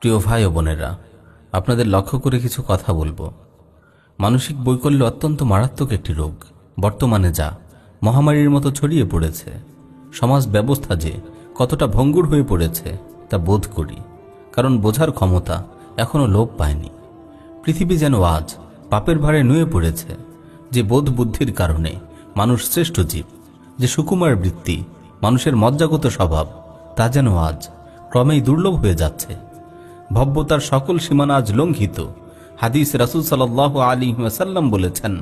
প্রিয় ভাই ও বোনেরা, আপনাদের লক্ষ্য করে কিছু কথা বলবো। মানসিক বৈকল্য অত্যন্ত মারাত্মক একটি রোগ, বর্তমানে যা মহামারীর মতো ছড়িয়ে পড়েছে। সমাজ ব্যবস্থা যে কতটা ভঙ্গুর হয়ে পড়েছে তা বোধ করি, কারণ বোঝার ক্ষমতা এখনো লোপ পায়নি। পৃথিবী যেন আজ পাপের ভারে নুয়ে পড়েছে। যে বোধ বুদ্ধির কারণে মানুষ শ্রেষ্ঠ জীব, যে সুকুমার বৃত্তি, মানুষের মজ্জাগত স্বভাব, তা যেন আজ ক্রমেই দুর্লভ হয়ে যাচ্ছে। ভব্যতার সকল সীমানা আজ লঙ্ঘিত। হাদিস রাসূল সাল্লাল্লাহু আলাইহি ওয়াসাল্লাম বলেছেন,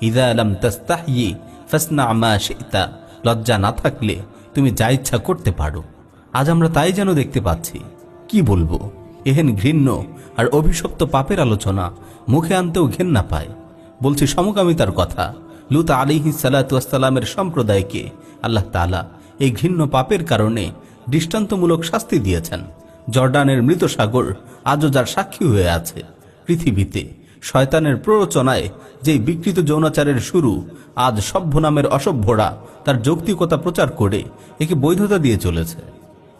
ইযা লাম তাস্তাহয়ি ফাসনা মা শি'তা। লজ্জা না থাকলে তুমি যা ইচ্ছা করতে পারো। আজ আমরা তাই যেন দেখতে পাচ্ছি। কি বলবো, এহেন ঘৃণ্য আর অভিশপ্ত পাপের আলোচনা মুখে আনতেও ঘেন্না পায়। বলছি সমকামিতার কথা। লূত আলাইহিস সালাতু ওয়াস সালামের সম্প্রদায়কে আল্লাহ তাআলা এই ঘৃণ্য পাপের কারণে দৃষ্টান্তমূলক শাস্তি দিয়েছেন। জর্ডানের মৃত সাগর আজও যার সাক্ষী হয়ে আছে। পৃথিবীতে শয়তানের প্ররোচনায় যেই বিকৃত যৌনাচারের শুরু, আজ সভ্য নামের অসভ্যরা তার যৌক্তিকতা প্রচার করে একে বৈধতা দিয়ে চলেছে।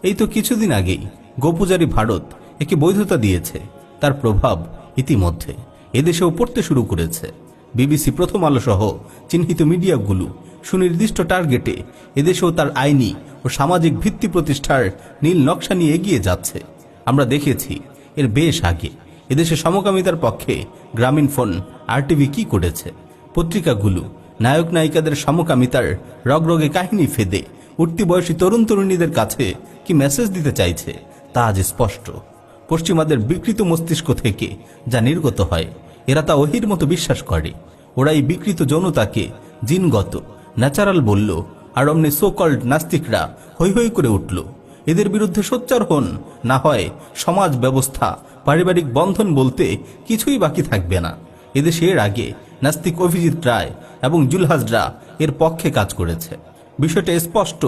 এই তো কিছুদিন আগেই গোপূজারী ভারত একে বৈধতা দিয়েছে। তার প্রভাব ইতিমধ্যে এদেশেও পড়তে শুরু করেছে। বিবিসি, প্রথম আলো সহ চিহ্নিত মিডিয়াগুলো সুনির্দিষ্ট টার্গেটে এদেশেও তার আইনি ও সামাজিক ভিত্তি প্রতিষ্ঠার নীল নকশা নিয়ে এগিয়ে যাচ্ছে। আমরা দেখেছি এর বেশ আগে এদেশে সমকামিতার পক্ষে গ্রামীণফোন, RTV কি করেছে। পত্রিকাগুলো নায়ক নায়িকাদের সমকামিতার রগরগে কাহিনী ফেদে উঠতি বয়সী তরুণ তরুণীদের কাছে কি মেসেজ দিতে চাইছে তা আজ স্পষ্ট। পশ্চিমাদের বিকৃত মস্তিষ্ক থেকে যা নির্গত হয়, এরা তা ওহির মতো বিশ্বাস করে। ওরা এই বিকৃত যৌনতাকে জিনগত, ন্যাচারাল বলল, আর অমনি সোকল্ড নাস্তিকরা হৈ হৈ করে উঠল। এদের বিরুদ্ধে সোচ্চার হন, না হয় সমাজ ব্যবস্থা, পারিবারিক বন্ধন বলতে কিছুই বাকি থাকবে না। এদেশে এর আগে নাস্তিক অভিজিৎ রায় এবং জুলহাজরা এর পক্ষে কাজ করেছে। বিষয়টা স্পষ্ট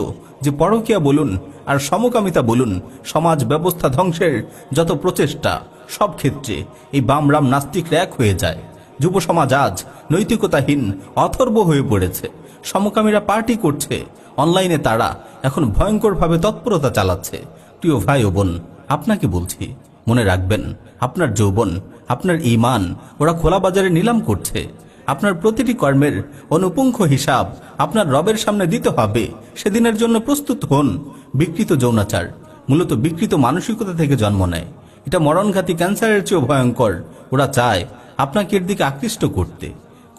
যে পরকীয়া বলুন আর সমকামিতা বলুন, সমাজ ব্যবস্থা ধ্বংসের যত প্রচেষ্টা, সব ক্ষেত্রে এই বামরাম নাস্তিকরা এক হয়ে যায়। যুব সমাজ আজ নৈতিকতাহীন, অথর্ব হয়ে পড়েছে। সমকামীরা পার্টি করছে, অনলাইনে তারা এখন ভয়ঙ্করভাবে তৎপরতা চালাচ্ছে। প্রিয় ভাই ও বোন, আপনাকে বলছি, মনে রাখবেন, আপনার যৌবন, আপনার ঈমান ওরা খোলা বাজারে নিলাম করছে। আপনার প্রতিটি কর্মের অনুপুঙ্খ হিসাব আপনার রবের সামনে দিতে হবে। সেদিনের জন্য প্রস্তুত হন। বিকৃত যৌনাচার মূলত বিকৃত মানসিকতা থেকে জন্ম নেয়। এটা মরণঘাতী ক্যান্সারের চেয়েও ভয়ঙ্কর। ওরা চায় আপনাকে এর দিকে আকৃষ্ট করতে।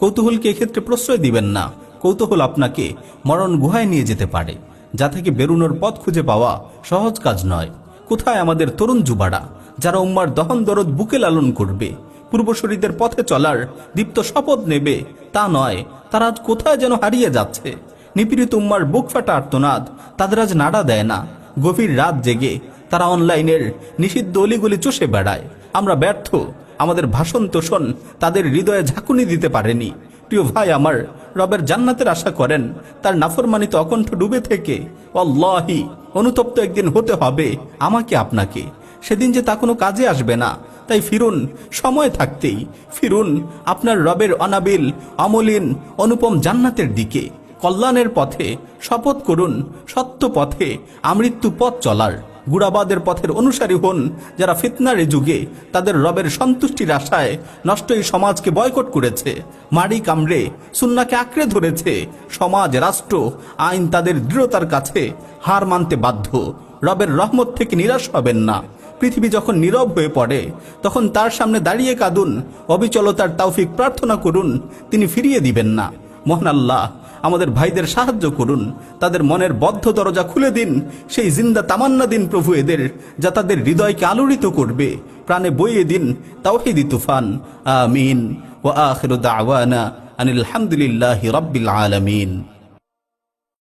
কৌতূহলকে এক্ষেত্রে প্রশ্রয় দিবেন না। কৌতূহল আপনাকে মরণ গুহায় নিয়ে যেতে পারে, যা থেকে বেরুনোর পথ খুঁজে পাওয়া সহজ কাজ নয়। কোথায় আমাদের তরুণ যুবারা, যারা উম্মার দহন দরদ বুকে লালন করবে, পূর্বসূরীদের পথে চলার দীপ্ত শপথ নেবে? তা নয়, তারা আজ কোথায় যেন হারিয়ে যাচ্ছে। নিপীড়িত উম্মার বুক ফাটা আর্তনাদ তাদের আজ নাড়া দেয় না। গভীর রাত জেগে তারা অনলাইনের নিষিদ্ধ অলিগলি চষে বেড়ায়। আমরা ব্যর্থ। আমাদের ভাষণ তোষণ তাদের হৃদয়ে ঝাঁকুনি দিতে পারেনি। প্রিয় ভাই আমার, রবের জান্নাতের আশা করেন, তার নাফরমানিতে অকণ্ঠ ডুবে থেকে আল্লাহি অনুতপ্ত একদিন হতে হবে আমাকে আপনাকে। সেদিন যে তা কোনো কাজে আসবে না। তাই ফিরুন, সময় থাকতেই ফিরুন আপনার রবের অনাবিল, অমলিন, অনুপম জান্নাতের দিকে। কল্যাণের পথে শপথ করুন, সত্য পথে আমৃত্যু পথ চলার। গুড়াবাদের পথের অনুসারী হন, যারা ফিতনার যুগে তাদের রবের সন্তুষ্টির আশায় নষ্ট এই সমাজকে বয়কট করেছে, মারি কামড়ে সুন্নাহকে আঁকড়ে ধরেছে। সমাজ, রাষ্ট্র, আইন তাদের দৃঢ়তার কাছে হার মানতে বাধ্য। রবের রহমত থেকে নিরাশ হবেন না। পৃথিবী যখন নীরব হয়ে পড়ে, তখন তার সামনে দাঁড়িয়ে কাঁদুন, অবিচলতার তৌফিক প্রার্থনা করুন, তিনি ফিরিয়ে দিবেন না। মহান আল্লাহ আমাদের ভাইদের সাহায্য করুন, তাদের মনের বদ্ধ দরজা খুলে দিন। সেই জিন্দা তামান্না দিন প্রভু এদের, যা তাদের হৃদয়কে আলোড়িত করবে। প্রাণে বইয়ে দিন তাওহীদি তুফান। আমিন। ওয়া আখিরু দাওয়ানা আনিল হামদুলিল্লাহি রাব্বিল আলামিন।